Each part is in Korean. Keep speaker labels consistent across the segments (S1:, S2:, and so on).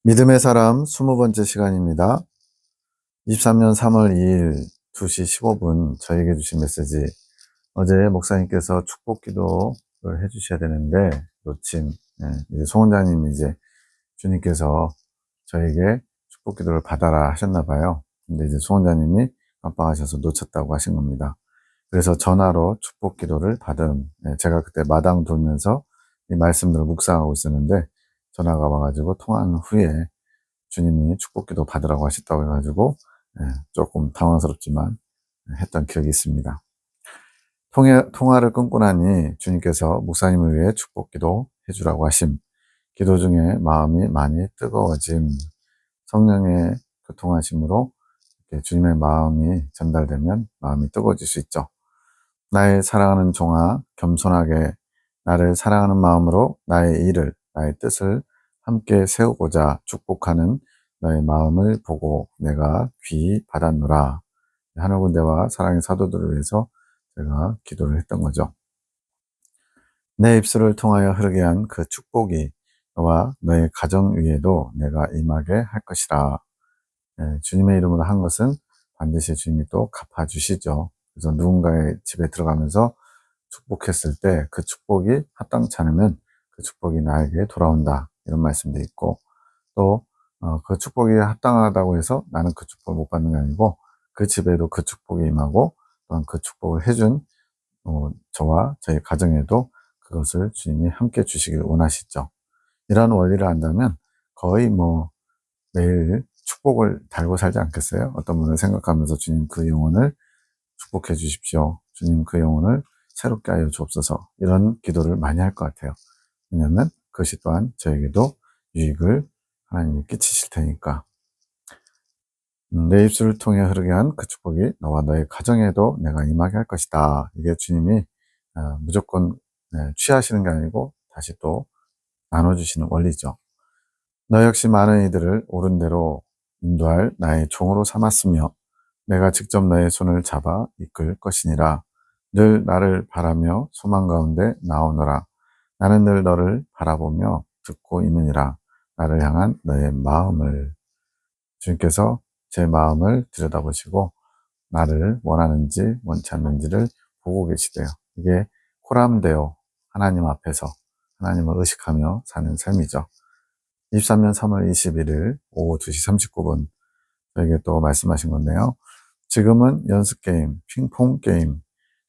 S1: 믿음의 사람 20번째 시간입니다. 23년 3월 2일 2시 15분 저에게 주신 메시지. 어제 목사님께서 축복 기도를 해주셔야 되는데 놓친, 이제 송 원장님이 이제 주님께서 저에게 축복 기도를 받아라 하셨나 봐요. 근데 이제 송 원장님이 깜빡하셔서 놓쳤다고 하신 겁니다. 그래서 전화로 축복 기도를 받은, 제가 그때 마당 돌면서 이 말씀들을 묵상하고 있었는데 전화가 와가지고 통화한 후에 주님이 축복기도 받으라고 하셨다고 해가지고 조금 당황스럽지만 했던 기억이 있습니다. 통화를 끊고 나니 주님께서 목사님을 위해 축복기도 해주라고 하심, 기도 중에 마음이 많이 뜨거워짐, 성령의 교통하심으로 주님의 마음이 전달되면 마음이 뜨거워질 수 있죠. 나의 사랑하는 종아, 겸손하게 나를 사랑하는 마음으로 나의 일을, 나의 뜻을 함께 세우고자 축복하는 너의 마음을 보고 내가 귀히 받았노라. 하늘 군대와 사랑의 사도들을 위해서 제가 기도를 했던 거죠. 내 입술을 통하여 흐르게 한 그 축복이 너와 너의 가정 위에도 내가 임하게 할 것이라. 주님의 이름으로 한 것은 반드시 주님이 또 갚아주시죠. 그래서 누군가의 집에 들어가면서 축복했을 때 그 축복이 합당치 않으면 그 축복이 나에게 돌아온다. 이런 말씀도 있고, 또 그 축복이 합당하다고 해서 나는 그 축복을 못 받는 게 아니고 그 집에도 그 축복이 임하고 또한 그 축복을 해준 저와 저희 가정에도 그것을 주님이 함께 주시길 원하시죠. 이런 원리를 안다면 거의 매일 축복을 달고 살지 않겠어요? 어떤 분은 생각하면서 주님 그 영혼을 축복해 주십시오. 주님 그 영혼을 새롭게 하여 주옵소서. 이런 기도를 많이 할 것 같아요. 왜냐하면 그것이 또한 저에게도 유익을 하나님이 끼치실 테니까. 내 입술을 통해 흐르게 한 그 축복이 너와 너의 가정에도 내가 임하게 할 것이다. 이게 주님이 무조건 취하시는 게 아니고 다시 또 나눠주시는 원리죠. 너 역시 많은 이들을 옳은 대로 인도할 나의 종으로 삼았으며 내가 직접 너의 손을 잡아 이끌 것이니라. 늘 나를 바라며 소망 가운데 나오너라. 나는 늘 너를 바라보며 듣고 있느니라. 나를 향한 너의 마음을. 주님께서 제 마음을 들여다보시고 나를 원하는지 원치 않는지를 보고 계시대요. 이게 코람데오, 하나님 앞에서 하나님을 의식하며 사는 삶이죠. 23년 3월 21일 오후 2시 39분 저에게 또 말씀하신 건데요. 지금은 연습게임, 핑퐁게임,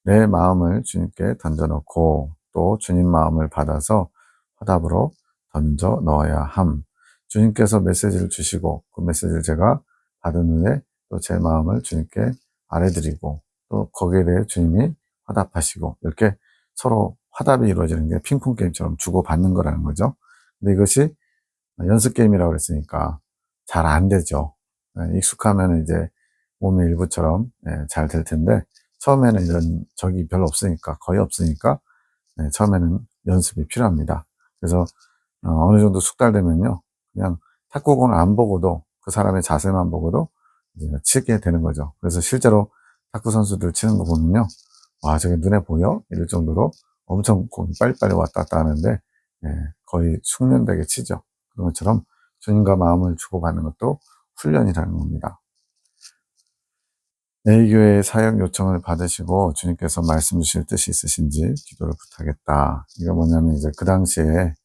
S1: 내 마음을 주님께 던져놓고 또 주님 마음을 받아서 화답으로 던져 넣어야 함. 주님께서 메시지를 주시고 그 메시지를 제가 받은 후에 또 제 마음을 주님께 아뢰드리고 또 거기에 대해 주님이 화답하시고 이렇게 서로 화답이 이루어지는 게 핑퐁게임처럼 주고받는 거라는 거죠. 근데 이것이 연습게임이라고 그랬으니까 잘 안 되죠. 익숙하면 이제 몸의 일부처럼 잘 될 텐데 처음에는 이런 적이 별로 없으니까 거의 없으니까 처음에는 연습이 필요합니다. 그래서 어느 정도 숙달되면요 그냥 탁구공을 안 보고도 그 사람의 자세만 보고도 이제 치게 되는 거죠. 그래서 실제로 탁구 선수들 치는 거 보면요 와 저게 눈에 보여? 이럴 정도로 엄청 공이 빨리빨리 왔다 갔다 하는데 거의 숙련되게 치죠. 그런 것처럼 주님과 마음을 주고받는 것도 훈련이라는 겁니다. A교회의 사역 요청을 받으시고 주님께서 말씀 주실 뜻이 있으신지 기도를 부탁했다. 이거 뭐냐면 이제 그 당시에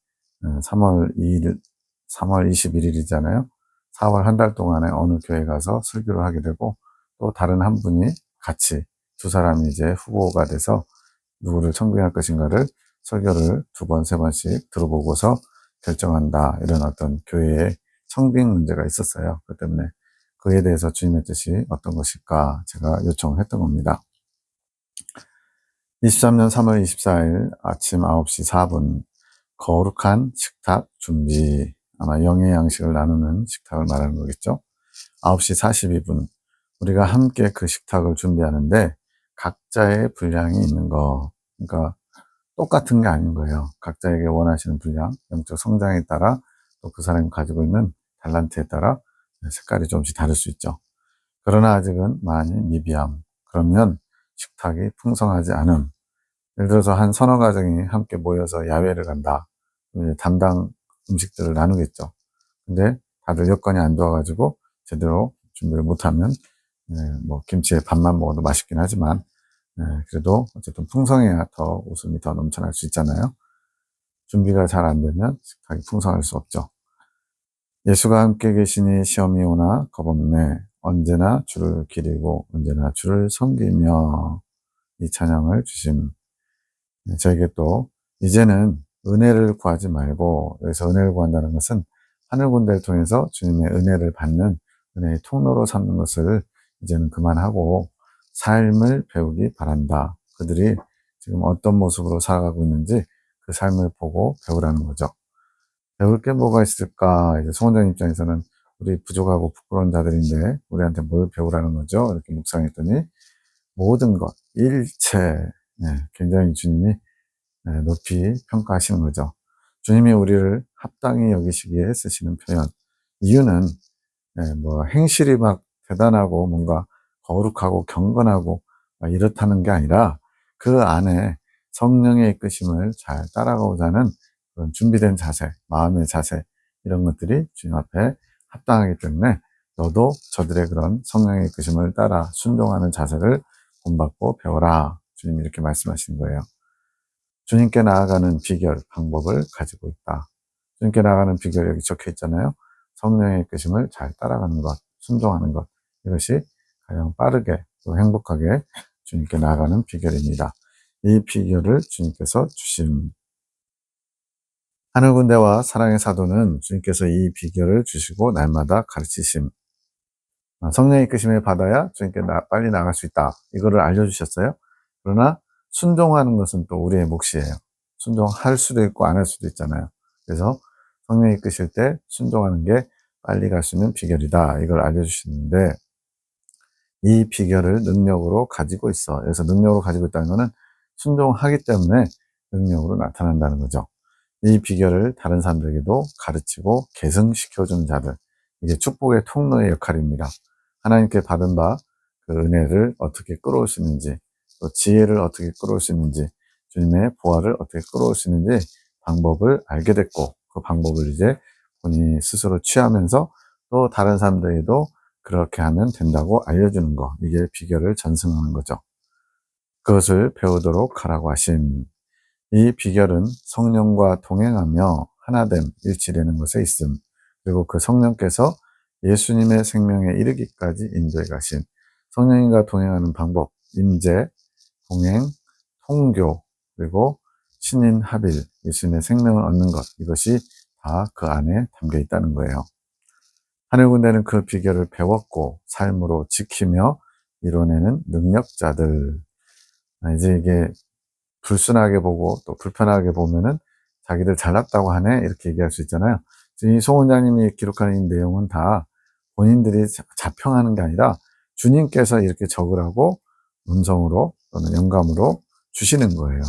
S1: 3월 2일, 3월 21일이잖아요. 4월 한 달 동안에 어느 교회 가서 설교를 하게 되고 또 다른 한 분이 같이 두 사람이 이제 후보가 돼서 누구를 청빙할 것인가를 설교를 두 번, 세 번씩 들어보고서 결정한다. 이런 어떤 교회의 청빙 문제가 있었어요. 그 때문에 그에 대해서 주님의 뜻이 어떤 것일까 제가 요청을 했던 겁니다. 23년 3월 24일 아침 9시 4분 거룩한 식탁 준비, 아마 영의 양식을 나누는 식탁을 말하는 거겠죠. 9시 42분 우리가 함께 그 식탁을 준비하는데 각자의 분량이 있는 거, 그러니까 똑같은 게 아닌 거예요. 각자에게 원하시는 분량, 영적 성장에 따라 또 그 사람이 가지고 있는 달란트에 따라 색깔이 조금씩 다를 수 있죠. 그러나 아직은 많이 미비함. 그러면 식탁이 풍성하지 않음. 예를 들어서 한 서너 가정이 함께 모여서 야외를 간다. 담당 음식들을 나누겠죠. 근데 다들 여건이 안 좋아가지고 제대로 준비를 못하면 뭐 김치에 밥만 먹어도 맛있긴 하지만 그래도 어쨌든 풍성해야 더 웃음이 더 넘쳐날 수 있잖아요. 준비가 잘 안 되면 식탁이 풍성할 수 없죠. 예수가 함께 계시니 시험이 오나 겁없네. 언제나 주를 기리고 언제나 주를 섬기며, 이 찬양을 주신 저에게 또 이제는 은혜를 구하지 말고, 여기서 은혜를 구한다는 것은 하늘 군대를 통해서 주님의 은혜를 받는 은혜의 통로로 삼는 것을 이제는 그만하고 삶을 배우기 바란다. 그들이 지금 어떤 모습으로 살아가고 있는지 그 삶을 보고 배우라는 거죠. 배울 게 뭐가 있을까? 이제 송원장 입장에서는 우리 부족하고 부끄러운 자들인데 우리한테 뭘 배우라는 거죠? 이렇게 묵상했더니 모든 것, 일체, 굉장히 주님이 높이 평가하시는 거죠. 주님이 우리를 합당히 여기시기에 쓰시는 표현. 이유는 뭐 행실이 막 대단하고 뭔가 거룩하고 경건하고 막 이렇다는 게 아니라 그 안에 성령의 이끄심을 잘 따라가고자 하는 그런 준비된 자세, 마음의 자세, 이런 것들이 주님 앞에 합당하기 때문에 너도 저들의 그런 성령의 이끄심을 따라 순종하는 자세를 본받고 배워라. 주님이 이렇게 말씀하시는 거예요. 주님께 나아가는 비결, 방법을 가지고 있다. 주님께 나아가는 비결 여기 적혀 있잖아요. 성령의 이끄심을 잘 따라가는 것, 순종하는 것. 이것이 가장 빠르게 또 행복하게 주님께 나아가는 비결입니다. 이 비결을 주님께서 주신 하늘군대와 사랑의 사도는 주님께서 이 비결을 주시고 날마다 가르치심. 성령의 이끄심을 받아야 주님께 빨리 나갈 수 있다. 이거를 알려주셨어요. 그러나 순종하는 것은 또 우리의 몫이에요. 순종할 수도 있고 안 할 수도 있잖아요. 그래서 성령이 이끄실 때 순종하는 게 빨리 갈 수 있는 비결이다. 이걸 알려주시는데 이 비결을 능력으로 가지고 있어. 그래서 능력으로 가지고 있다는 것은 순종하기 때문에 능력으로 나타난다는 거죠. 이 비결을 다른 사람들에게도 가르치고 계승시켜주는 자들. 이게 축복의 통로의 역할입니다. 하나님께 받은 바 그 은혜를 어떻게 끌어올 수 있는지, 또 지혜를 어떻게 끌어올 수 있는지, 주님의 보화를 어떻게 끌어올 수 있는지 방법을 알게 됐고, 그 방법을 이제 본인이 스스로 취하면서 또 다른 사람들에게도 그렇게 하면 된다고 알려주는 거. 이게 비결을 전승하는 거죠. 그것을 배우도록 하라고 하심. 이 비결은 성령과 동행하며 하나됨, 일치되는 것에 있음. 그리고 그 성령께서 예수님의 생명에 이르기까지 인도해 가신 성령님과 동행하는 방법, 임재, 동행, 통교, 그리고 신인 합일, 예수님의 생명을 얻는 것, 이것이 다 그 안에 담겨 있다는 거예요. 하늘군대는 그 비결을 배웠고 삶으로 지키며 이뤄내는 능력자들. 이제 이게 불순하게 보고 또 불편하게 보면은 자기들 잘났다고 하네 이렇게 얘기할 수 있잖아요. 지금 이 송 원장님이 기록하는 이 내용은 다 본인들이 자평하는 게 아니라 주님께서 이렇게 적으라고 음성으로 또는 영감으로 주시는 거예요.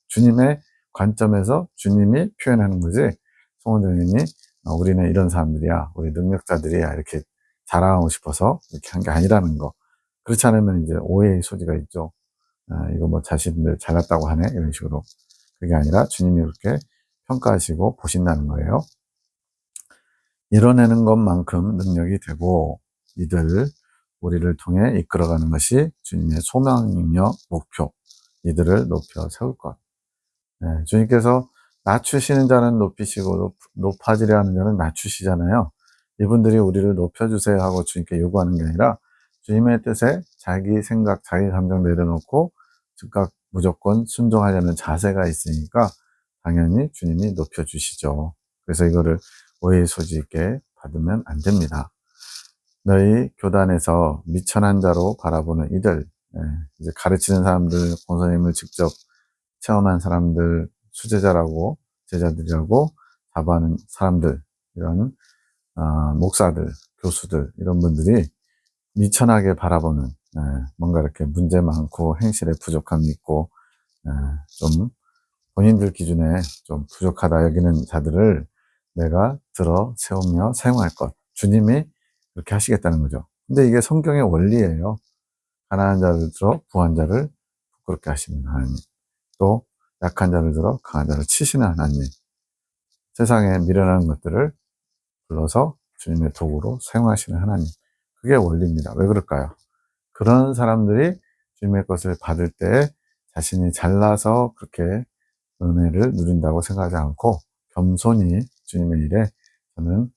S1: 주님의 관점에서 주님이 표현하는 거지, 송 원장님이 우리는 이런 사람들이야, 우리 능력자들이야 이렇게 자랑하고 싶어서 이렇게 한 게 아니라는 거. 그렇지 않으면 이제 오해의 소지가 있죠. 이거 뭐 자신들 잘났다고 하네 이런 식으로. 그게 아니라 주님이 그렇게 평가하시고 보신다는 거예요. 이뤄내는 것만큼 능력이 되고 이들 우리를 통해 이끌어가는 것이 주님의 소망이며 목표. 이들을 높여 세울 것. 주님께서 낮추시는 자는 높이시고 높아지려 하는 자는 낮추시잖아요. 이분들이 우리를 높여주세요 하고 주님께 요구하는 게 아니라 주님의 뜻에 자기 생각, 자기 감정 내려놓고 즉각 무조건 순종하려는 자세가 있으니까 당연히 주님이 높여주시죠. 그래서 이거를 오해의 소지 있게 받으면 안 됩니다. 너희 교단에서 미천한 자로 바라보는 이들, 이제 가르치는 사람들, 권사님을 직접 체험한 사람들, 수제자라고, 제자들이라고 자부하는 사람들, 이런 목사들, 교수들, 이런 분들이 미천하게 바라보는, 뭔가 이렇게 문제 많고 행실에 부족함이 있고 좀 본인들 기준에 좀 부족하다 여기는 자들을 내가 들어 세우며 사용할 것. 주님이 그렇게 하시겠다는 거죠. 근데 이게 성경의 원리예요. 가난한 자를 들어 부한 자를 부끄럽게 하시는 하나님. 또 약한 자를 들어 강한 자를 치시는 하나님. 세상에 미련한 것들을 불러서 주님의 도구로 사용하시는 하나님. 그게 원리입니다. 왜 그럴까요? 그런 사람들이 주님의 것을 받을 때 자신이 잘나서 그렇게 은혜를 누린다고 생각하지 않고 겸손히 주님의 일에 저는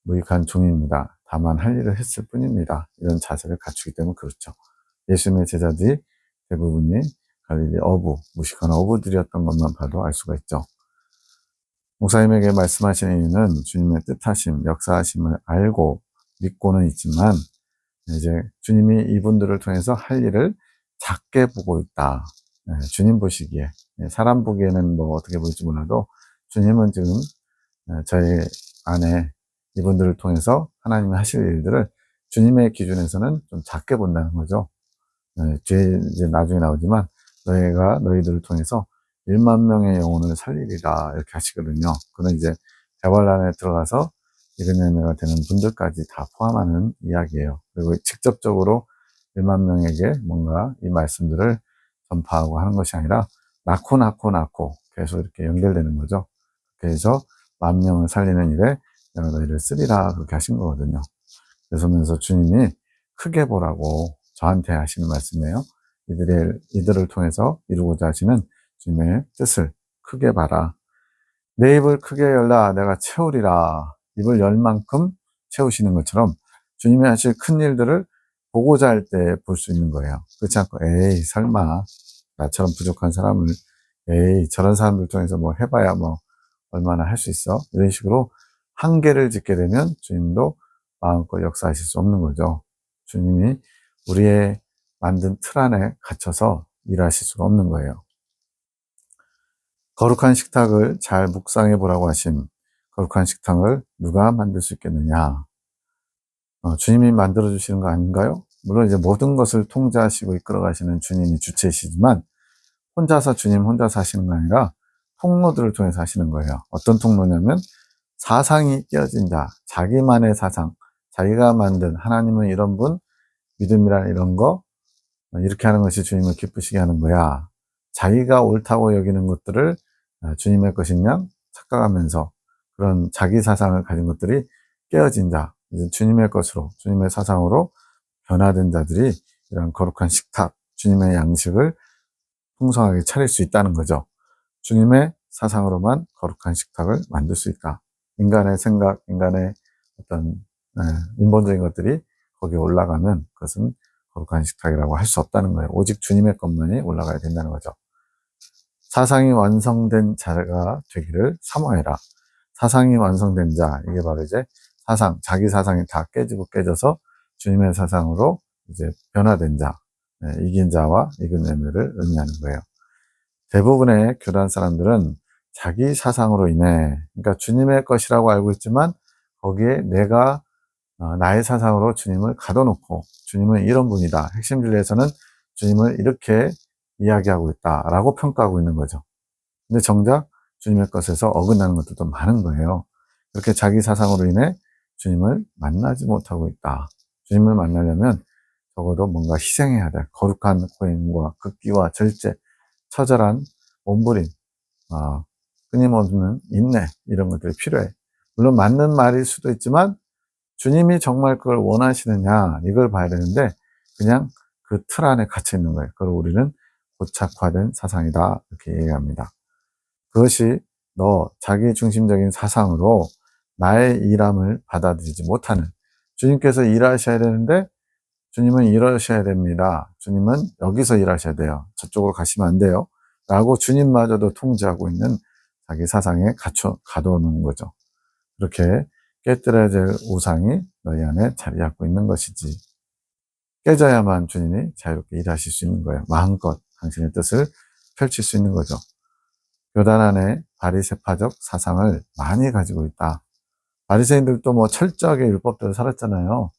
S1: 무익한 종입니다. 다만 할 일을 했을 뿐입니다. 이런 자세를 갖추기 때문에 그렇죠. 예수님의 제자들이 대부분이 갈릴리 어부, 무식한 어부들이었던 것만 봐도 알 수가 있죠. 목사님에게 말씀하시는 이유는 주님의 뜻하심, 역사하심을 알고 믿고는 있지만 이제 주님이 이분들을 통해서 할 일을 작게 보고 있다. 주님 보시기에, 사람 보기에는 뭐 어떻게 볼지 몰라도 주님은 지금 저희 안에 이분들을 통해서 하나님이 하실 일들을 주님의 기준에서는 좀 작게 본다는 거죠. 뒤에 이제 나중에 나오지만 너희가 너희들을 통해서 1만 명의 영혼을 살리리라 이렇게 하시거든요. 그는 이제 대환란에 들어가서 이런 열매가 되는 분들까지 다 포함하는 이야기예요. 그리고 직접적으로 1만 명에게 뭔가 이 말씀들을 전파하고 하는 것이 아니라 낳고 계속 이렇게 연결되는 거죠. 그래서 10,000명을 살리는 일에 내가 너희를 쓰리라 그렇게 하신 거거든요. 그러면서 주님이 크게 보라고 저한테 하시는 말씀이에요. 이들을 통해서 이루고자 하시는 주님의 뜻을 크게 봐라. 내 입을 크게 열라 내가 채우리라. 입을 열 만큼 채우시는 것처럼 주님이 하실 큰 일들을 보고자 할 때 볼 수 있는 거예요. 그렇지 않고 에이 설마 나처럼 부족한 사람을 에이 저런 사람들 통해서 뭐 해봐야 뭐 얼마나 할 수 있어? 이런 식으로 한계를 짓게 되면 주님도 마음껏 역사하실 수 없는 거죠. 주님이 우리의 만든 틀 안에 갇혀서 일하실 수가 없는 거예요. 거룩한 식탁을 잘 묵상해 보라고 하신 거룩한 식탁을 누가 만들 수 있겠느냐? 주님이 만들어 주시는 거 아닌가요? 물론 이제 모든 것을 통제하시고 이끌어 가시는 주님이 주체이시지만 혼자서 주님 혼자서 하시는 거 아니라 통로들을 통해서 하시는 거예요. 어떤 통로냐면 사상이 깨어진 자, 자기만의 사상, 자기가 만든 하나님은 이런 분, 믿음이란 이런 거 이렇게 하는 것이 주님을 기쁘시게 하는 거야. 자기가 옳다고 여기는 것들을 주님의 것인 양 착각하면서 그런 자기 사상을 가진 것들이 깨어진 자, 이제 주님의 것으로, 주님의 사상으로 변화된 자들이 이런 거룩한 식탁, 주님의 양식을 풍성하게 차릴 수 있다는 거죠. 주님의 사상으로만 거룩한 식탁을 만들 수 있다. 인간의 생각, 인간의 어떤 인본적인 것들이 거기에 올라가면 그것은 거룩한 식탁이라고 할 수 없다는 거예요. 오직 주님의 것만이 올라가야 된다는 거죠. 사상이 완성된 자가 되기를 사모해라. 사상이 완성된 자, 이게 바로 이제 사상, 자기 사상이 다 깨지고 깨져서 주님의 사상으로 이제 변화된 자, 이긴 자와 이긴 열매를 의미하는 거예요. 대부분의 교단 사람들은 자기 사상으로 인해, 그러니까 주님의 것이라고 알고 있지만 거기에 내가 나의 사상으로 주님을 가둬놓고 주님은 이런 분이다. 핵심 진리에서는 주님을 이렇게 이야기하고 있다라고 평가하고 있는 거죠. 근데 정작 주님의 것에서 어긋나는 것들도 많은 거예요. 그렇게 자기 사상으로 인해 주님을 만나지 못하고 있다. 주님을 만나려면 적어도 뭔가 희생해야 돼. 거룩한 고행과 극기와 절제, 처절한 몸부림, 끊임없는 인내 이런 것들이 필요해. 물론 맞는 말일 수도 있지만 주님이 정말 그걸 원하시느냐 이걸 봐야 되는데 그냥 그 틀 안에 갇혀 있는 거예요. 그걸 우리는 고착화된 사상이다 이렇게 얘기합니다. 그것이 너 자기 중심적인 사상으로 나의 일함을 받아들이지 못하는 주님께서 일하셔야 되는데 주님은 이러셔야 됩니다. 주님은 여기서 일하셔야 돼요. 저쪽으로 가시면 안 돼요. 라고 주님마저도 통제하고 있는 자기 사상에 가둬놓는 거죠. 그렇게 깨뜨려야 될 우상이 너희 안에 자리 잡고 있는 것이지. 깨져야만 주님이 자유롭게 일하실 수 있는 거예요. 마음껏 당신의 뜻을 펼칠 수 있는 거죠. 교단 안에 바리새파적 사상을 많이 가지고 있다. 바리새인들도 뭐 철저하게 율법대로 살았잖아요.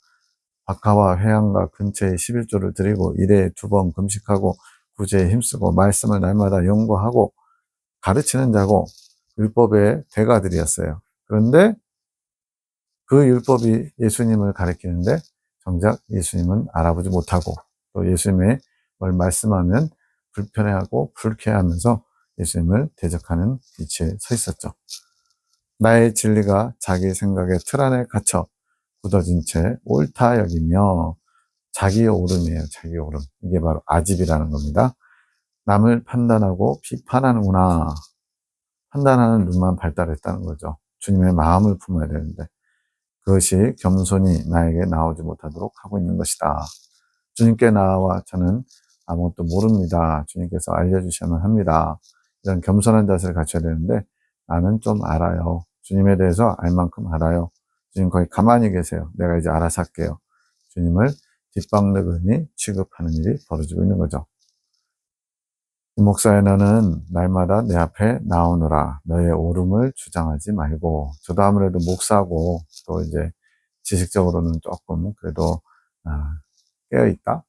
S1: 박하와 회양과 근처에 11조를 드리고 일에 2번 금식하고 구제에 힘쓰고 말씀을 날마다 연구하고 가르치는 자고 율법의 대가들이었어요. 그런데 그 율법이 예수님을 가리키는데 정작 예수님은 알아보지 못하고 또 예수님의 뭘 말씀하면 불편해하고 불쾌해하면서 예수님을 대적하는 위치에 서 있었죠. 나의 진리가 자기 생각의 틀 안에 갇혀 굳어진 채 옳다 여기며 자기 오름이에요. 자기 오름. 이게 바로 아집이라는 겁니다. 남을 판단하고 비판하는구나. 판단하는 눈만 발달했다는 거죠. 주님의 마음을 품어야 되는데 그것이 겸손히 나에게 나오지 못하도록 하고 있는 것이다. 주님께 나와 저는 아무것도 모릅니다. 주님께서 알려주셔야만 합니다. 이런 겸손한 자세를 갖춰야 되는데 나는 좀 알아요. 주님에 대해서 알 만큼 알아요. 주님 거기 가만히 계세요. 내가 이제 알아서 할게요. 주님을 뒷방르거니 취급하는 일이 벌어지고 있는 거죠. 목사여 너는 날마다 내 앞에 나오너라. 너의 오름을 주장하지 말고. 저도 아무래도 목사고 또 이제 지식적으로는 조금 그래도 깨어있다,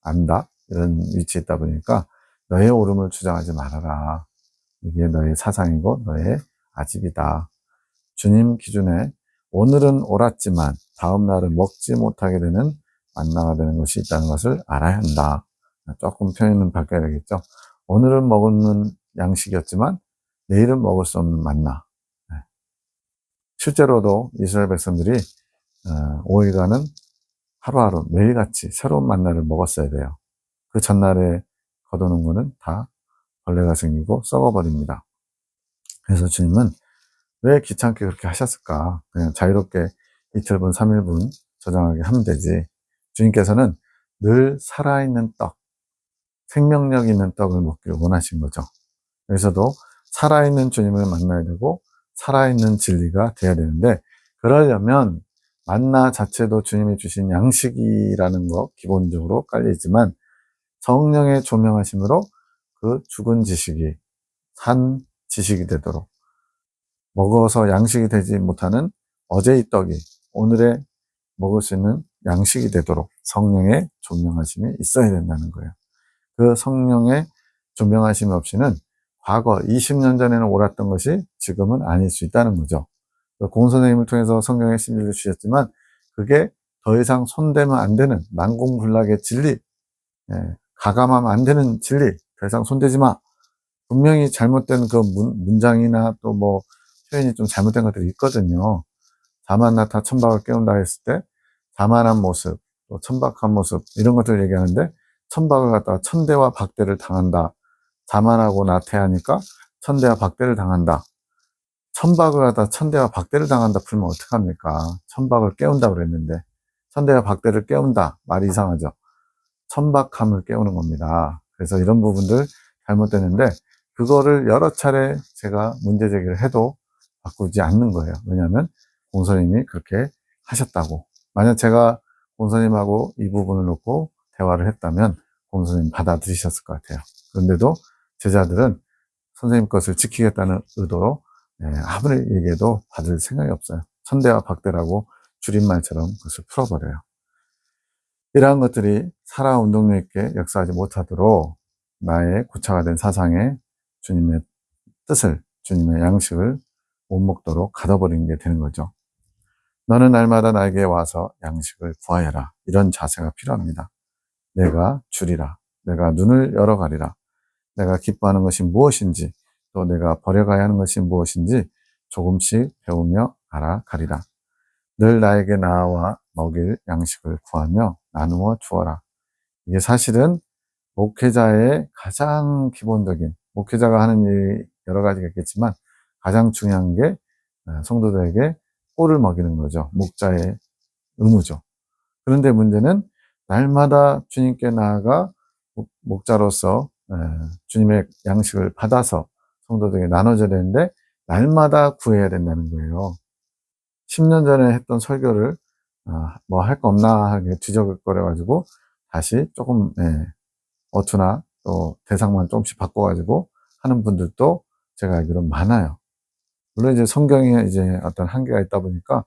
S1: 안다 이런 위치에 있다 보니까 너의 오름을 주장하지 말아라. 이게 너의 사상이고 너의 아집이다. 주님 기준에 오늘은 옳았지만 다음 날은 먹지 못하게 되는 만나가 되는 것이 있다는 것을 알아야 한다. 조금 표현은 바꿔야 되겠죠. 오늘은 먹는 양식이었지만 내일은 먹을 수 없는 만나. 실제로도 이스라엘 백성들이 5일간은 하루하루 매일같이 새로운 만나를 먹었어야 돼요. 그 전날에 걷어놓은 거는 다 벌레가 생기고 썩어버립니다. 그래서 주님은 왜 귀찮게 그렇게 하셨을까? 그냥 자유롭게 이틀분, 3일분 저장하게 하면 되지. 주님께서는 늘 살아있는 떡, 생명력 있는 떡을 먹기를 원하신 거죠. 그래서도 살아있는 주님을 만나야 되고 살아있는 진리가 돼야 되는데 그러려면 만나 자체도 주님이 주신 양식이라는 거 기본적으로 깔려있지만 성령의 조명하심으로 그 죽은 지식이 산 지식이 되도록 먹어서 양식이 되지 못하는 어제의 떡이 오늘의 먹을 수 있는 양식이 되도록 성령의 조명하심이 있어야 된다는 거예요. 그 성령의 조명하심 없이는 과거 20년 전에는 옳았던 것이 지금은 아닐 수 있다는 거죠. 공 선생님을 통해서 성경의 진리를 주셨지만 그게 더 이상 손대면 안 되는 난공불락의 진리, 가감하면 안 되는 진리, 더 이상 손대지 마. 분명히 잘못된 그 문장이나 또 뭐 표현이 좀 잘못된 것들이 있거든요. 자만나타 천박을 깨운다 했을 때 자만한 모습, 또 천박한 모습 이런 것들 얘기하는데 천박을 갖다가 천대와 박대를 당한다. 자만하고 나태하니까 천대와 박대를 당한다. 천박을 갖다가 천대와 박대를 당한다 풀면 어떡합니까? 천박을 깨운다 그랬는데 천대와 박대를 깨운다 말이 이상하죠. 천박함을 깨우는 겁니다. 그래서 이런 부분들 잘못되는데 그거를 여러 차례 제가 문제 제기를 해도 바꾸지 않는 거예요. 왜냐하면 공선님이 그렇게 하셨다고. 만약 제가 공선님하고 이 부분을 놓고 대화를 했다면 공선님 받아들이셨을 것 같아요. 그런데도 제자들은 선생님 것을 지키겠다는 의도로 아무리 얘기해도 받을 생각이 없어요. 천대와 박대라고 줄임말처럼 그것을 풀어버려요. 이러한 것들이 살아 운동력 있게 역사하지 못하도록 나의 구차가 된 사상에 주님의 뜻을, 주님의 양식을 못 먹도록 가둬버리는 게 되는 거죠. 너는 날마다 나에게 와서 양식을 구하여라. 이런 자세가 필요합니다. 내가 주리라. 내가 눈을 열어가리라. 내가 기뻐하는 것이 무엇인지, 또 내가 버려가야 하는 것이 무엇인지 조금씩 배우며 알아가리라. 늘 나에게 나와 먹일 양식을 구하며 나누어 주어라. 이게 사실은 목회자의 가장 기본적인, 목회자가 하는 일이 여러 가지가 있겠지만 가장 중요한 게 성도들에게 꼴을 먹이는 거죠. 목자의 의무죠. 그런데 문제는 날마다 주님께 나아가 목자로서 주님의 양식을 받아서 성도들에게 나눠줘야 되는데 날마다 구해야 된다는 거예요. 10년 전에 했던 설교를 뭐 할 거 없나 하게 뒤적거려가지고 다시 조금 어투나 또 대상만 조금씩 바꿔가지고 하는 분들도 제가 알기로 많아요. 물론 이제 성경에 이제 어떤 한계가 있다 보니까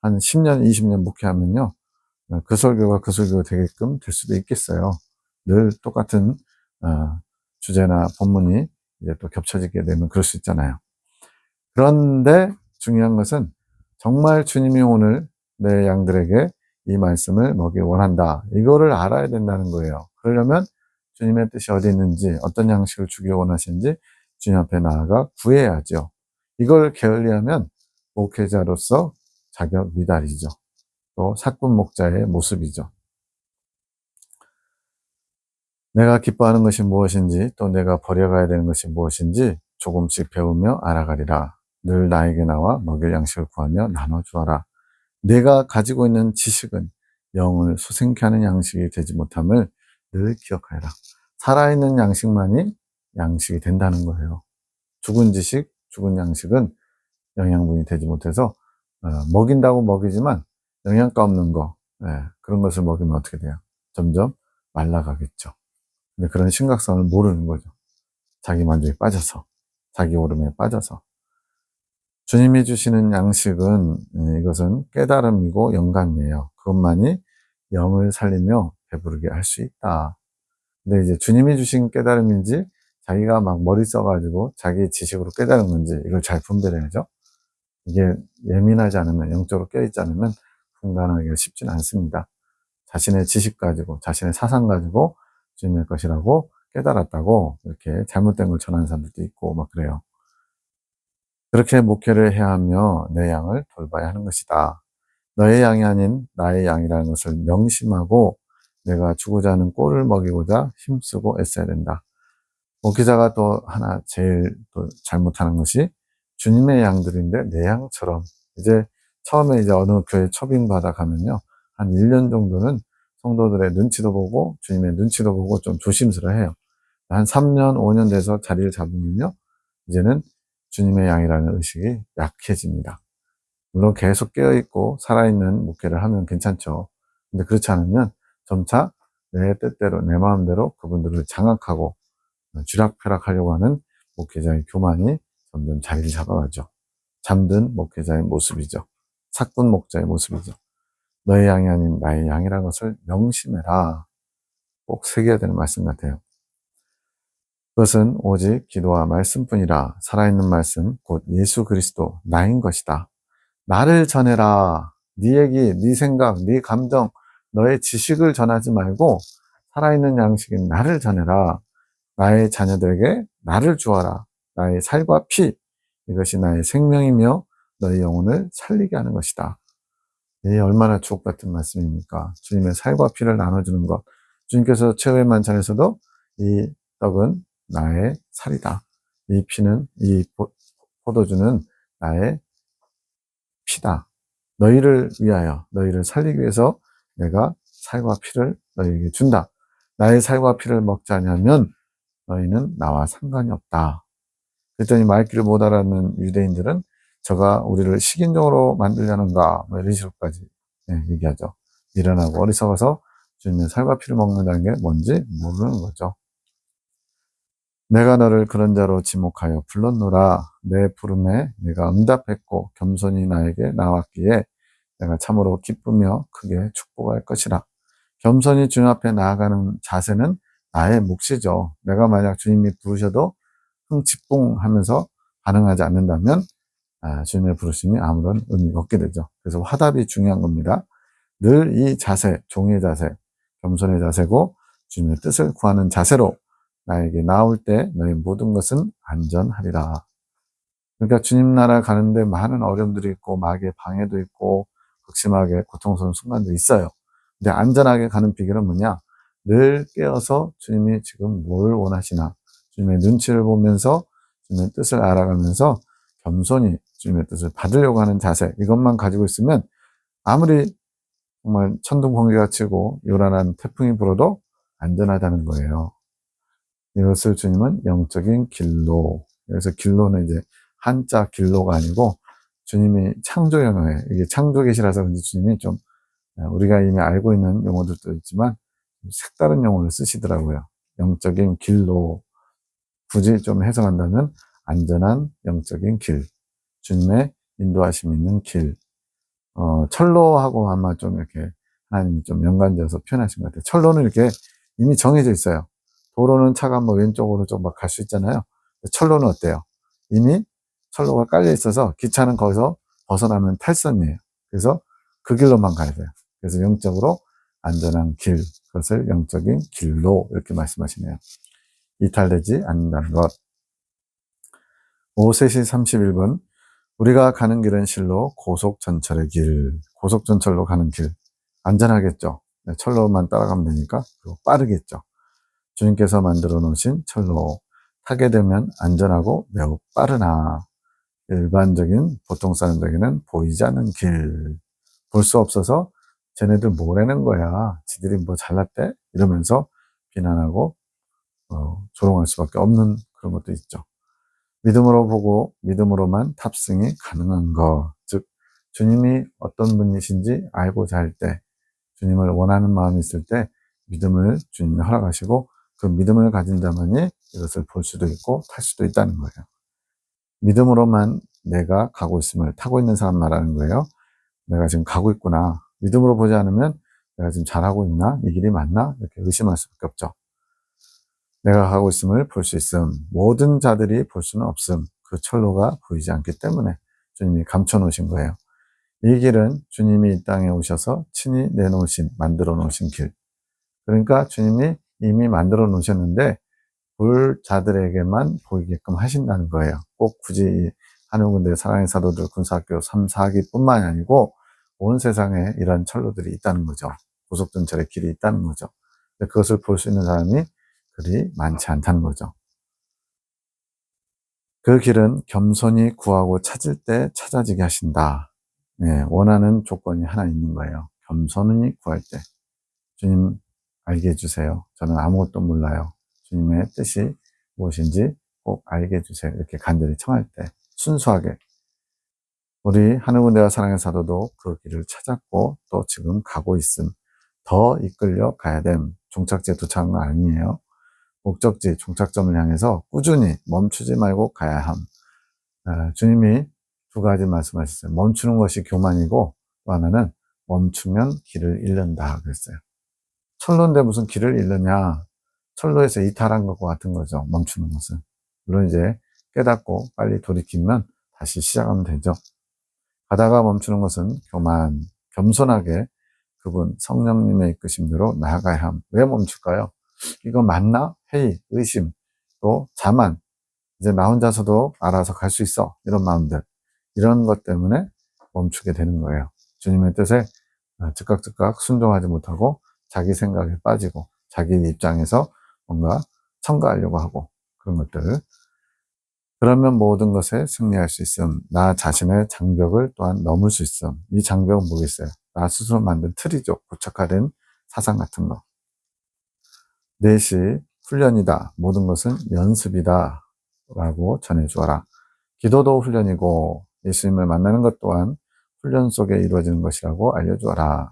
S1: 한 10년, 20년 목회하면요. 그 설교가 그 설교가 되게끔 될 수도 있겠어요. 늘 똑같은 주제나 본문이 이제 또 겹쳐지게 되면 그럴 수 있잖아요. 그런데 중요한 것은 정말 주님이 오늘 내 양들에게 이 말씀을 먹이길 원한다. 이거를 알아야 된다는 거예요. 그러려면 주님의 뜻이 어디 있는지, 어떤 양식을 주기를 원하시는지 주님 앞에 나아가 구해야죠. 이걸 게을리하면 목회자로서 자격 미달이죠. 또 사꾼 목자의 모습이죠. 내가 기뻐하는 것이 무엇인지 또 내가 버려가야 되는 것이 무엇인지 조금씩 배우며 알아가리라. 늘 나에게 나와 먹일 양식을 구하며 나눠주어라. 내가 가지고 있는 지식은 영을 소생케 하는 양식이 되지 못함을 늘 기억하여라. 살아있는 양식만이 양식이 된다는 거예요. 죽은 지식, 죽은 양식은 영양분이 되지 못해서 먹인다고 먹이지만 영양가 없는 거, 그런 것을 먹이면 어떻게 돼요? 점점 말라가겠죠. 근데 그런 심각성을 모르는 거죠. 자기 만족에 빠져서, 자기 오름에 빠져서. 주님이 주시는 양식은 이것은 깨달음이고 영감이에요. 그것만이 영을 살리며 배부르게 할 수 있다. 근데 이제 주님이 주신 깨달음인지 자기가 막 머리 써가지고 자기 지식으로 깨달은 건지 이걸 잘 분별해야죠. 이게 예민하지 않으면, 영적으로 깨어있지 않으면 분간하기가 쉽지는 않습니다. 자신의 지식 가지고, 자신의 사상 가지고 주님의 것이라고 깨달았다고 이렇게 잘못된 걸 전하는 사람들도 있고 막 그래요. 그렇게 목회를 해야 하며 내 양을 돌봐야 하는 것이다. 너의 양이 아닌 나의 양이라는 것을 명심하고 내가 주고자 하는 꼴을 먹이고자 힘쓰고 애써야 된다. 목회자가 또 하나 제일 또 잘못하는 것이 주님의 양들인데 내 양처럼 이제 처음에 이제 어느 교회 초빙 받아 가면요. 한 1년 정도는 성도들의 눈치도 보고 주님의 눈치도 보고 좀 조심스러워해요. 한 3년, 5년 돼서 자리를 잡으면요. 이제는 주님의 양이라는 의식이 약해집니다. 물론 계속 깨어있고 살아있는 목회를 하면 괜찮죠. 근데 그렇지 않으면 점차 내 뜻대로, 내 마음대로 그분들을 장악하고 쥐락펴락하려고 하는 목회자의 교만이 점점 자리를 잡아가죠. 잠든 목회자의 모습이죠. 사꾼 목자의 모습이죠. 너의 양이 아닌 나의 양이라는 것을 명심해라. 꼭 새겨야 되는 말씀 같아요. 그것은 오직 기도와 말씀뿐이라. 살아있는 말씀, 곧 예수 그리스도 나인 것이다. 나를 전해라. 네 얘기, 네 생각, 네 감정, 너의 지식을 전하지 말고 살아있는 양식인 나를 전해라. 나의 자녀들에게 나를 주어라. 나의 살과 피, 이것이 나의 생명이며 너의 영혼을 살리게 하는 것이다. 이 얼마나 주옥같은 말씀입니까? 주님의 살과 피를 나눠주는 것. 주님께서 최후의 만찬에서도 이 떡은 나의 살이다. 이 피는, 이 포도주는 나의 피다. 너희를 위하여, 너희를 살리기 위해서 내가 살과 피를 너희에게 준다. 나의 살과 피를 먹지 않으면 너희는 나와 상관이 없다. 그랬더니 말귀를 못 알아듣는 유대인들은 저가 우리를 식인종으로 만들려는가 뭐 이런 식으로까지 얘기하죠. 미련하고 어리석어서 주님의 살과 피를 먹는다는 게 뭔지 모르는 거죠. 내가 너를 그런 자로 지목하여 불렀노라. 내 부름에 내가 응답했고 겸손히 나에게 나왔기에 내가 참으로 기쁘며 크게 축복할 것이라. 겸손히 주님 앞에 나아가는 자세는 나의 몫이죠. 내가 만약 주님이 부르셔도 흥칫뿡하면서 반응하지 않는다면 주님의 부르심이 아무런 의미가 없게 되죠. 그래서 화답이 중요한 겁니다. 늘 이 자세, 종의 자세, 겸손의 자세고 주님의 뜻을 구하는 자세로 나에게 나올 때 너의 모든 것은 안전하리라. 그러니까 주님 나라 가는데 많은 어려움들이 있고 마귀의 방해도 있고 극심하게 고통스러운 순간도 있어요. 근데 안전하게 가는 비결은 뭐냐? 늘 깨어서 주님이 지금 뭘 원하시나 주님의 눈치를 보면서 주님의 뜻을 알아가면서 겸손히 주님의 뜻을 받으려고 하는 자세, 이것만 가지고 있으면 아무리 정말 천둥번개가 치고 요란한 태풍이 불어도 안전하다는 거예요. 이것을 주님은 영적인 길로, 그래서 길로는 이제 한자 길로가 아니고 주님이 창조 영어에, 이게 창조 계시라서 그런지 주님이 좀 우리가 이미 알고 있는 용어들도 있지만 색다른 용어를 쓰시더라고요. 영적인 길로, 굳이 좀 해석한다면 안전한 영적인 길, 주님의 인도하심 있는 길. 철로하고 아마 좀 이렇게 하나님이 좀 연관지어서 표현하신 것 같아요. 철로는 이렇게 이미 정해져 있어요. 도로는 차가 뭐 왼쪽으로 좀 막 갈 수 있잖아요. 철로는 어때요? 이미 철로가 깔려 있어서 기차는 거기서 벗어나면 탈선이에요. 그래서 그 길로만 가야 돼요. 그래서 영적으로 안전한 길, 그것을 영적인 길로 이렇게 말씀하시네요. 이탈되지 않는다는 것. 오후 3시 31분 우리가 가는 길은 실로 고속전철의 길, 고속전철로 가는 길, 안전하겠죠. 네, 철로만 따라가면 되니까. 그리고 빠르겠죠. 주님께서 만들어 놓으신 철로 타게 되면 안전하고 매우 빠르나 일반적인 보통 사람들에게는 보이지 않는 길, 볼 수 없어서 쟤네들 뭐라는 거야, 지들이 뭐 잘났대? 이러면서 비난하고 조롱할 수밖에 없는 그런 것도 있죠. 믿음으로 보고 믿음으로만 탑승이 가능한 것, 즉 주님이 어떤 분이신지 알고자 할 때, 주님을 원하는 마음이 있을 때 믿음을 주님이 허락하시고 그 믿음을 가진 자만이 이것을 볼 수도 있고 탈 수도 있다는 거예요. 믿음으로만 내가 가고 있음을, 타고 있는 사람 말하는 거예요. 내가 지금 가고 있구나. 믿음으로 보지 않으면 내가 지금 잘하고 있나? 이 길이 맞나? 이렇게 의심할 수밖에 없죠. 내가 가고 있음을 볼 수 있음. 모든 자들이 볼 수는 없음. 그 철로가 보이지 않기 때문에 주님이 감춰 놓으신 거예요. 이 길은 주님이 이 땅에 오셔서 친히 내놓으신, 만들어 놓으신 길. 그러니까 주님이 이미 만들어 놓으셨는데 볼 자들에게만 보이게끔 하신다는 거예요. 꼭 굳이 한국군대 사랑의 사도들 군사학교 3, 4기뿐만이 아니고 온 세상에 이런 철로들이 있다는 거죠. 고속전철의 길이 있다는 거죠. 그것을 볼 수 있는 사람이 그리 많지 않다는 거죠. 그 길은 겸손히 구하고 찾을 때 찾아지게 하신다. 네, 원하는 조건이 하나 있는 거예요. 겸손히 구할 때. 주님 알게 해주세요. 저는 아무것도 몰라요. 주님의 뜻이 무엇인지 꼭 알게 해주세요. 이렇게 간절히 청할 때 순수하게. 우리 하늘군대와 사랑의 사도도 그 길을 찾았고 또 지금 가고 있음. 더 이끌려 가야 됨. 종착지에 도착한 거 아니에요. 목적지, 종착점을 향해서 꾸준히 멈추지 말고 가야 함. 주님이 두 가지 말씀하셨어요. 멈추는 것이 교만이고 또 하나는 멈추면 길을 잃는다 그랬어요. 철로인데 무슨 길을 잃느냐. 철로에서 이탈한 것과 같은 거죠. 멈추는 것은. 물론 이제 깨닫고 빨리 돌이키면 다시 시작하면 되죠. 가다가 멈추는 것은 교만, 겸손하게 그분 성령님의 이끄심대로 나아가야 함. 왜 멈출까요? 이거 맞나? 회의, 의심, 또 자만, 이제 나 혼자서도 알아서 갈 수 있어. 이런 마음들. 이런 것 때문에 멈추게 되는 거예요. 주님의 뜻에 즉각 순종하지 못하고 자기 생각에 빠지고 자기 입장에서 뭔가 첨가하려고 하고 그런 것들을. 그러면 모든 것에 승리할 수 있음. 나 자신의 장벽을 또한 넘을 수 있음. 이 장벽은 뭐겠어요? 나 스스로 만든 틀이죠. 고착화된 사상 같은 거. 넷이 훈련이다. 모든 것은 연습이다. 라고 전해주어라. 기도도 훈련이고 예수님을 만나는 것 또한 훈련 속에 이루어지는 것이라고 알려주어라.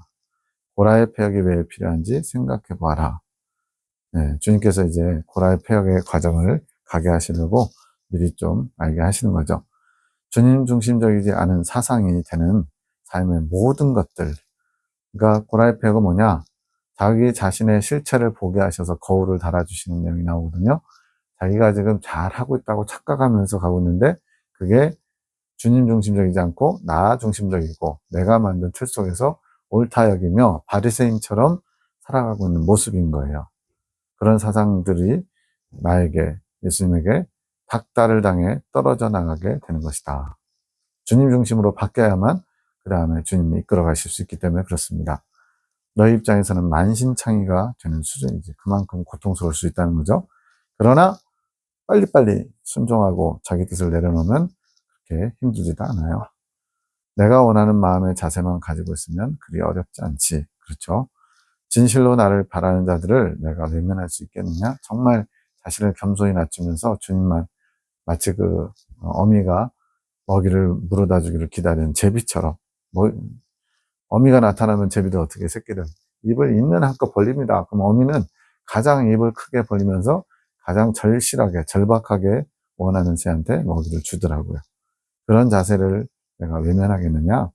S1: 고라의 폐역이 왜 필요한지 생각해 보아라. 네, 주님께서 이제 고라의 폐역의 과정을 가게 하시려고 미리 좀 알게 하시는 거죠. 주님 중심적이지 않은 사상이 되는 삶의 모든 것들. 그러니까 고라의 폐역은 뭐냐? 자기 자신의 실체를 보게 하셔서 거울을 달아주시는 내용이 나오거든요. 자기가 지금 잘하고 있다고 착각하면서 가고 있는데 그게 주님 중심적이지 않고 나 중심적이고 내가 만든 틀 속에서 옳다 여기며 바리새인처럼 살아가고 있는 모습인 거예요. 그런 사상들이 나에게, 예수님에게 닥달을 당해 떨어져 나가게 되는 것이다. 주님 중심으로 바뀌어야만 그 다음에 주님이 이끌어 가실 수 있기 때문에 그렇습니다. 너희 입장에서는 만신창이가 되는 수준이지. 그만큼 고통스러울 수 있다는 거죠. 그러나 빨리빨리 순종하고 자기 뜻을 내려놓으면 그렇게 힘들지도 않아요. 내가 원하는 마음의 자세만 가지고 있으면 그리 어렵지 않지. 그렇죠? 진실로 나를 바라는 자들을 내가 외면할 수 있겠느냐? 정말 자신을 겸손히 낮추면서 주님만 마치 그 어미가 먹이를 물어다 주기를 기다리는 제비처럼, 뭐 어미가 나타나면 제비도 어떻게 새끼를 입을 있는 한껏 벌립니다. 그럼 어미는 가장 입을 크게 벌리면서 가장 절실하게 절박하게 원하는 새한테 먹이를 주더라고요. 그런 자세를 내가 외면하겠느냐?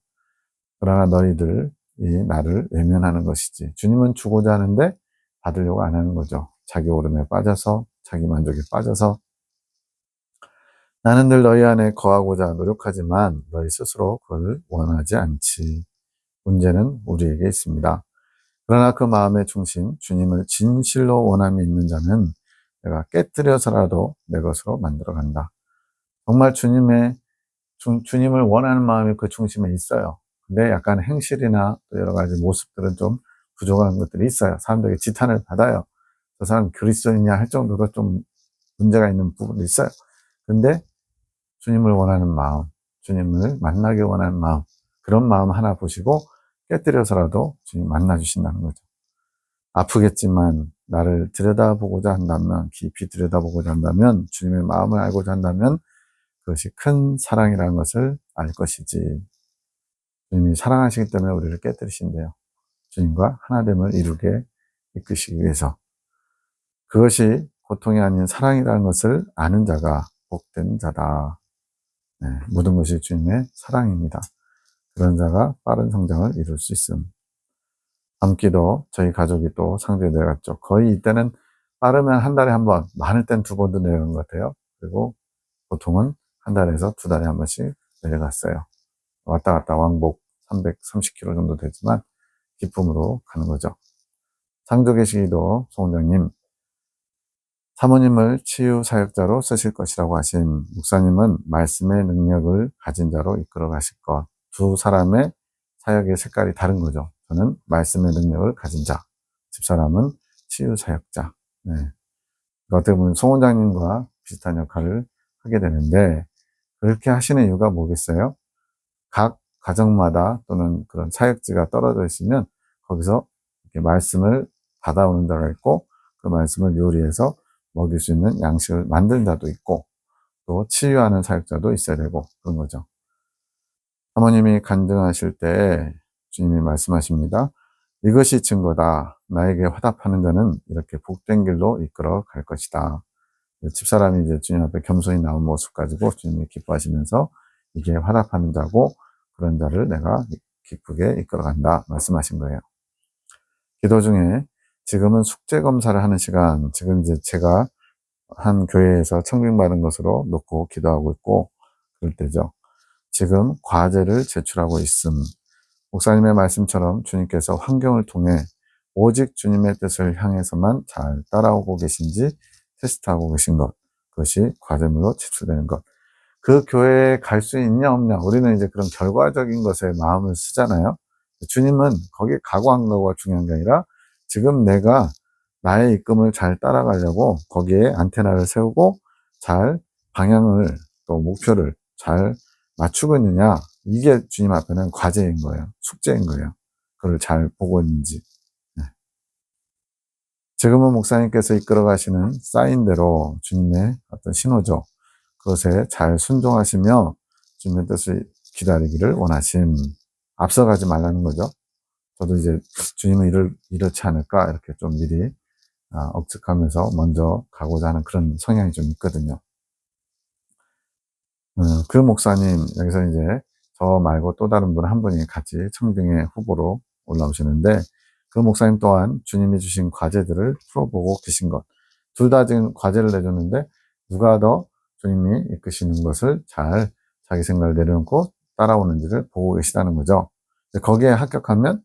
S1: 그러나 너희들이 나를 외면하는 것이지. 주님은 주고자 하는데 받으려고 안 하는 거죠. 자기 오름에 빠져서, 자기 만족에 빠져서. 나는 늘 너희 안에 거하고자 노력하지만 너희 스스로 그걸 원하지 않지. 문제는 우리에게 있습니다. 그러나 그 마음의 중심, 주님을 진실로 원함이 있는 자는 내가 깨뜨려서라도 내 것으로 만들어 간다. 정말 주님의 주님을 원하는 마음이 그 중심에 있어요. 근데 약간 행실이나 또 여러 가지 모습들은 좀 부족한 것들이 있어요. 사람들에게 지탄을 받아요. 저 사람 그리스도인이냐 할 정도로 좀 문제가 있는 부분도 있어요. 근데 주님을 원하는 마음, 주님을 만나기 원하는 마음, 그런 마음 하나 보시고 깨뜨려서라도 주님 만나 주신다는 거죠. 아프겠지만 나를 들여다보고자 한다면, 깊이 들여다보고자 한다면, 주님의 마음을 알고자 한다면 그것이 큰 사랑이라는 것을 알 것이지. 주님이 사랑하시기 때문에 우리를 깨뜨리신대요. 주님과 하나됨을 이루게 이끄시기 위해서. 그것이 고통이 아닌 사랑이라는 것을 아는 자가 복된 자다. 네, 모든 것이 주님의 사랑입니다. 그런 자가 빠른 성장을 이룰 수 있음. 밤기도 저희 가족이 또 상주에 내려갔죠. 거의 이때는 빠르면 한 달에 한 번, 많을 땐 두 번도 내려간 것 같아요. 그리고 보통은 한 달에서 두 달에 한 번씩 내려갔어요. 왔다 갔다 왕복 330km 정도 되지만 기쁨으로 가는 거죠. 상주 계시기도 송원장님, 사모님을 치유 사역자로 쓰실 것이라고 하신 목사님은 말씀의 능력을 가진 자로 이끌어 가실 것. 두 사람의 사역의 색깔이 다른 거죠. 저는 말씀의 능력을 가진 자, 집사람은 치유 사역자. 네. 어떻게 보면 송 원장님과 비슷한 역할을 하게 되는데, 그렇게 하시는 이유가 뭐겠어요? 각 가정마다 또는 그런 사역지가 떨어져 있으면 거기서 이렇게 말씀을 받아오는 자가 있고, 그 말씀을 요리해서 먹일 수 있는 양식을 만드는 자도 있고, 또 치유하는 사역자도 있어야 되고, 그런 거죠. 사모님이 간증하실 때 주님이 말씀하십니다. 이것이 증거다. 나에게 화답하는 자는 이렇게 복된 길로 이끌어 갈 것이다. 집사람이 이제 주님 앞에 겸손히 나온 모습 가지고 주님이 기뻐하시면서 이게 화답하는 자고 그런 자를 내가 기쁘게 이끌어 간다. 말씀하신 거예요. 기도 중에 지금은 숙제 검사를 하는 시간, 지금 이제 제가 한 교회에서 청빙받은 것으로 놓고 기도하고 있고, 그럴 때죠. 지금 과제를 제출하고 있음. 목사님의 말씀처럼 주님께서 환경을 통해 오직 주님의 뜻을 향해서만 잘 따라오고 계신지 테스트하고 계신 것. 그것이 과제물로 제출되는 것. 그 교회에 갈 수 있냐 없냐. 우리는 이제 그런 결과적인 것에 마음을 쓰잖아요. 주님은 거기에 가고 안 가고가 중요한 게 아니라 지금 내가 나의 이끔을 잘 따라가려고 거기에 안테나를 세우고 잘 방향을 또 목표를 잘 맞추고 있느냐. 이게 주님 앞에는 과제인 거예요. 숙제인 거예요. 그걸 잘 보고 있는지. 네. 지금은 목사님께서 이끌어 가시는 사인대로 주님의 어떤 신호죠. 그것에 잘 순종하시며 주님의 뜻을 기다리기를 원하심. 앞서가지 말라는 거죠. 저도 이제 주님은 이렇지 않을까 이렇게 좀 미리 억측하면서 먼저 가고자 하는 그런 성향이 좀 있거든요. 그 목사님, 여기서 이제 저 말고 또 다른 분 한 분이 같이 청빙의 후보로 올라오시는데, 그 목사님 또한 주님이 주신 과제들을 풀어보고 계신 것. 둘 다 지금 과제를 내줬는데, 누가 더 주님이 이끄시는 것을 잘 자기 생각을 내려놓고 따라오는지를 보고 계시다는 거죠. 거기에 합격하면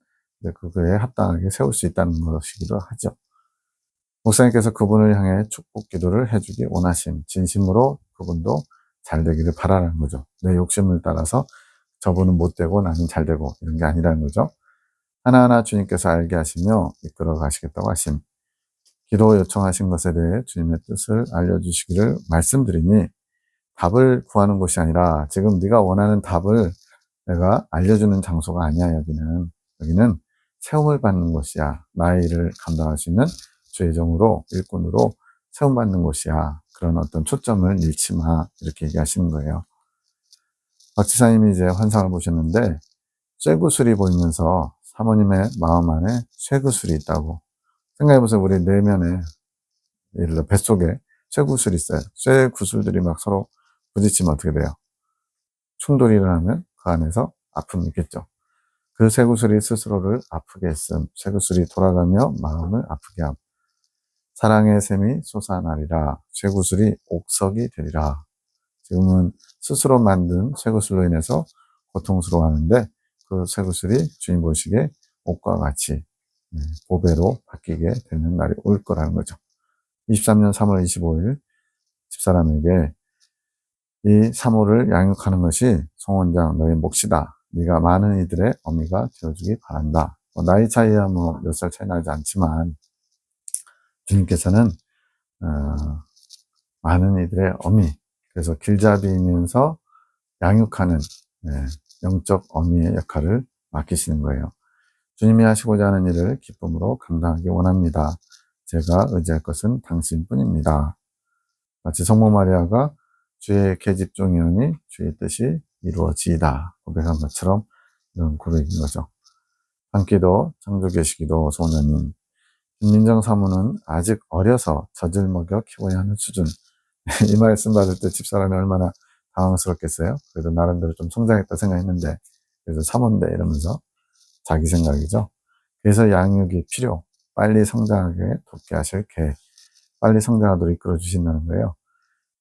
S1: 그 교회에 합당하게 세울 수 있다는 것이기도 하죠. 목사님께서 그분을 향해 축복 기도를 해주기 원하심, 진심으로 그분도 잘 되기를 바라는 거죠. 내 욕심을 따라서 저분은 못 되고 나는 잘 되고 이런 게 아니라는 거죠. 하나하나 주님께서 알게 하시며 이끌어 가시겠다고 하심. 기도 요청하신 것에 대해 주님의 뜻을 알려주시기를 말씀드리니 답을 구하는 곳이 아니라 지금 네가 원하는 답을 내가 알려주는 장소가 아니야. 여기는 세움을 받는 곳이야. 나의 일을 감당할 수 있는 주의 종으로 일꾼으로 세움받는 곳이야. 그런 어떤 초점을 잃지 마. 이렇게 얘기하시는 거예요. 박 지사님이 이제 환상을 보셨는데 쇠구슬이 보이면서 사모님의 마음 안에 쇠구슬이 있다고. 생각해보세요. 우리 내면에 예를 들어 뱃속에 쇠구슬이 있어요. 쇠구슬들이 막 서로 부딪히면 어떻게 돼요? 충돌이 일어나면 그 안에서 아픔이 있겠죠. 그 쇠구슬이 스스로를 아프게 했음. 쇠구슬이 돌아가며 마음을 아프게 함. 사랑의 샘이 솟아나리라. 쇠구슬이 옥석이 되리라. 지금은 스스로 만든 쇠구슬로 인해서 고통스러워하는데 그 쇠구슬이 주님 보시기에 옥과 같이 보배로 바뀌게 되는 날이 올 거라는 거죠. 23년 3월 25일 집사람에게 이 사모를 양육하는 것이 송원장 너의 몫이다. 네가 많은 이들의 어미가 되어주기 바란다. 나이 차이야 몇 살 차이 나지 않지만 주님께서는 많은 이들의 어미, 그래서 길잡이이면서 양육하는 영적 어미의 역할을 맡기시는 거예요. 주님이 하시고자 하는 일을 기쁨으로 감당하기 원합니다. 제가 의지할 것은 당신뿐입니다. 마치 성모 마리아가 주의 계집종이오니 주의 뜻이 이루어지이다 고백한 것처럼 이런 고백인 거죠. 함께도 창조계시기도 소년님, 김민정 사모는 아직 어려서 젖을 먹여 키워야 하는 수준. 이 말씀 받을 때 집사람이 얼마나 당황스럽겠어요. 그래도 나름대로 좀 성장했다 생각했는데, 그래서 사모인데 이러면서 자기 생각이죠. 그래서 양육이 필요, 빨리 성장하게 돕게 하실 계획, 빨리 성장하도록 이끌어 주신다는 거예요.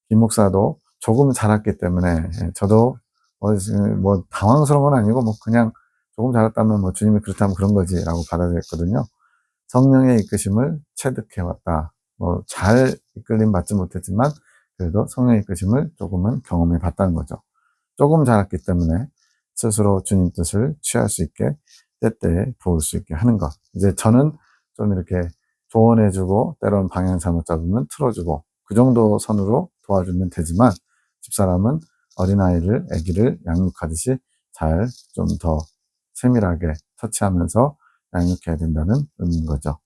S1: 김 목사도 조금 자랐기 때문에, 저도 뭐 당황스러운 건 아니고 그냥 조금 자랐다면 주님이 그렇다면 그런 거지라고 받아들였거든요. 성령의 이끄심을 체득해왔다. 잘 이끌림 받지 못했지만 그래도 성령의 이끄심을 조금은 경험해 봤다는 거죠. 조금 자랐기 때문에 스스로 주님 뜻을 취할 수 있게 때때에 도울 수 있게 하는 것. 이제 저는 좀 이렇게 조언해주고 때로는 방향 잘못 잡으면 틀어주고 그 정도 선으로 도와주면 되지만 집사람은 어린아이를 아기를 양육하듯이 잘 좀 더 세밀하게 터치하면서 양육해야 된다는 의미인 거죠.